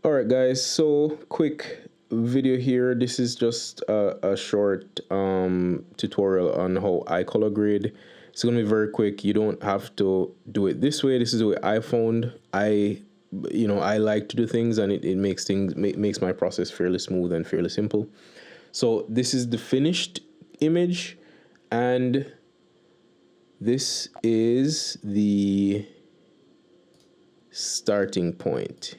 All right, guys. So quick video here. This is just a short tutorial on how I color grade. It's gonna be very quick. You don't have to do it this way. This is the way I found. I like to do things, and it makes makes my process fairly smooth and fairly simple. So this is the finished image, and this is the starting point.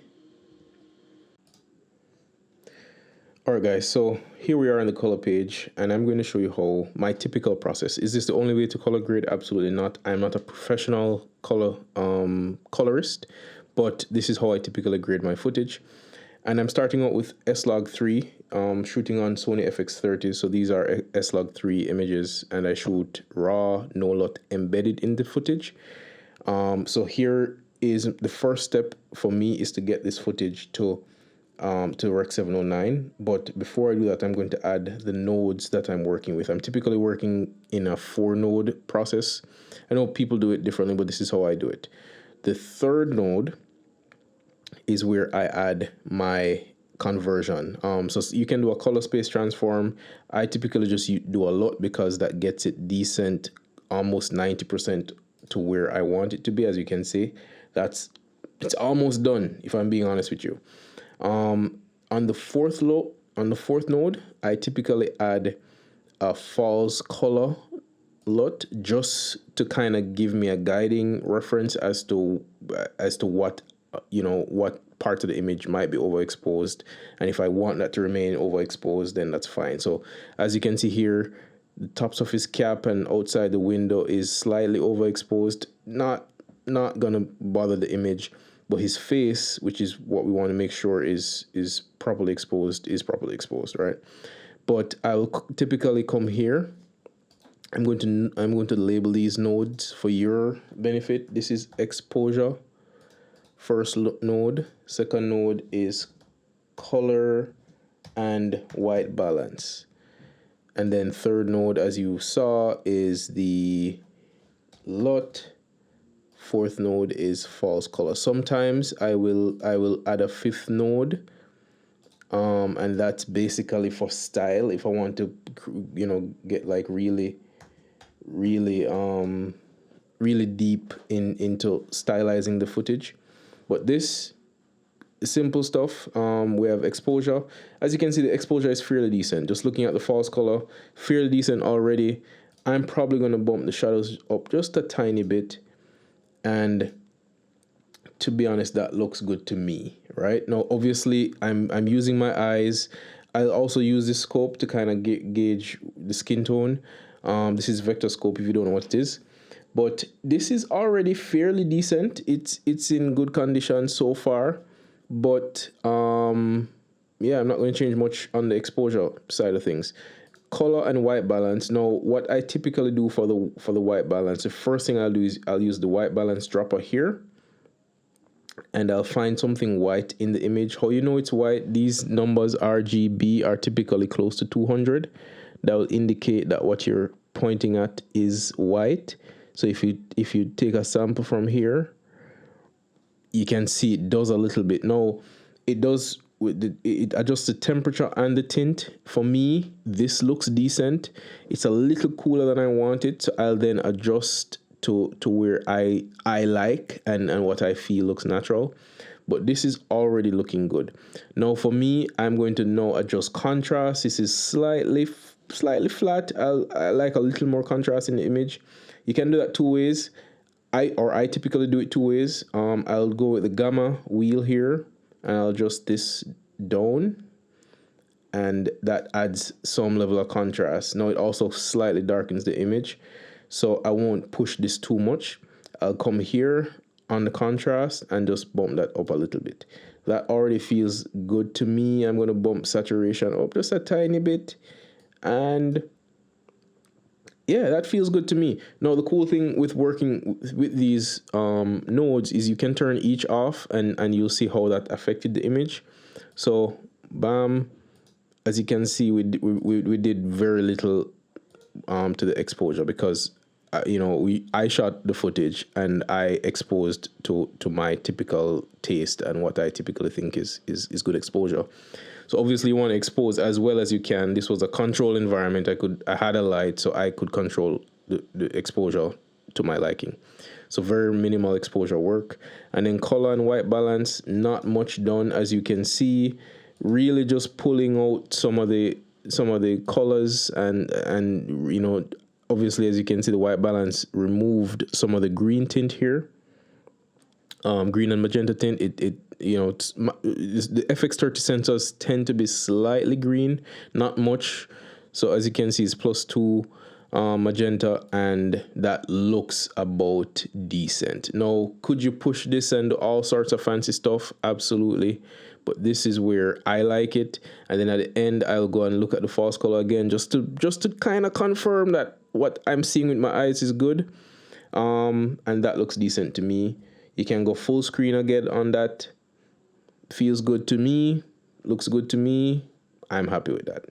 Alright guys, so here we are on the color page, and I'm going to show you how my typical process. Is this the only way to color grade? Absolutely not. I'm not a professional colorist, but this is how I typically grade my footage. And I'm starting out with S-Log3, shooting on Sony FX30. So these are S-Log3 images, and I shoot raw, no LUT embedded in the footage. So here is the first step for me, is to get this footage to Rec 709. But before I do that, I'm going to add the nodes that I'm working with. I'm typically working in a 4-node process. I know people do it differently, but this is how I do it. The third node is where I add my conversion. So you can do a color space transform. I typically just do a LUT because that gets it decent, almost 90% to where I want it to be. As you can see, it's almost done, if I'm being honest with you. On the fourth node, I typically add a false color LUT just to kind of give me a guiding reference as to what what parts of the image might be overexposed, and if I want that to remain overexposed, then that's fine. So as you can see here, the tops of his cap and outside the window is slightly overexposed. Not gonna bother the image. But his face, which is what we want to make sure is properly exposed, right? But I will typically come here. I'm going to label these nodes for your benefit. This is exposure, first node. Second node is color and white balance. And then third node, as you saw, is the LUT. Fourth node is false color. Sometimes I will add a fifth node, and that's basically for style. If I want to, get like really deep into stylizing the footage. But this simple stuff. We have exposure. As you can see, the exposure is fairly decent. Just looking at the false color, fairly decent already. I'm probably going to bump the shadows up just a tiny bit. And to be honest, that looks good to me, right? Now, obviously, I'm using my eyes. I'll also use this scope to kind of gauge the skin tone. This is vector scope, if you don't know what it is. But this is already fairly decent. It's in good condition so far. But yeah, I'm not going to change much on the exposure side of things. Color and white balance. Now, what I typically do for the white balance, the first thing I'll do is I'll use the white balance dropper here, and I'll find something white in the image. How you know it's white? These numbers RGB are typically close to 200. That will indicate that what you're pointing at is white. So if you take a sample from here, you can see it does a little bit. Now, it does. It adjusts the temperature and the tint. For me, this looks decent. It's a little cooler than I want it, so I'll then adjust to where I like and what I feel looks natural. But this is already looking good. Now for me, I'm going to now adjust contrast. This is slightly flat. I like a little more contrast in the image. You can do that two ways. I typically do it two ways. I'll go with the gamma wheel here, and I'll adjust this down, and that adds some level of contrast. Now it also slightly darkens the image, so I won't push this too much. I'll come here on the contrast and just bump that up a little bit. That already feels good to me. I'm going to bump saturation up just a tiny bit, and yeah, that feels good to me. Now, the cool thing with working with these nodes is you can turn each off, and you'll see how that affected the image. So, bam, as you can see, we did very little to the exposure because I shot the footage and I exposed to my typical taste and what I typically think is good exposure. So obviously you want to expose as well as you can. This was a controlled environment. I had a light, so I could control the exposure to my liking. So very minimal exposure work. And then color and white balance, not much done, as you can see. Really just pulling out some of the colors and obviously, as you can see, the white balance removed some of the green tint here. Green and magenta tint. The FX30 sensors tend to be slightly green, not much. So as you can see, it's +2 magenta, and that looks about decent. Now, could you push this and all sorts of fancy stuff? Absolutely. But this is where I like it. And then at the end, I'll go and look at the false color again, just to kind of confirm that what I'm seeing with my eyes is good. And that looks decent to me. You can go full screen again on that. Feels good to me. Looks good to me. I'm happy with that.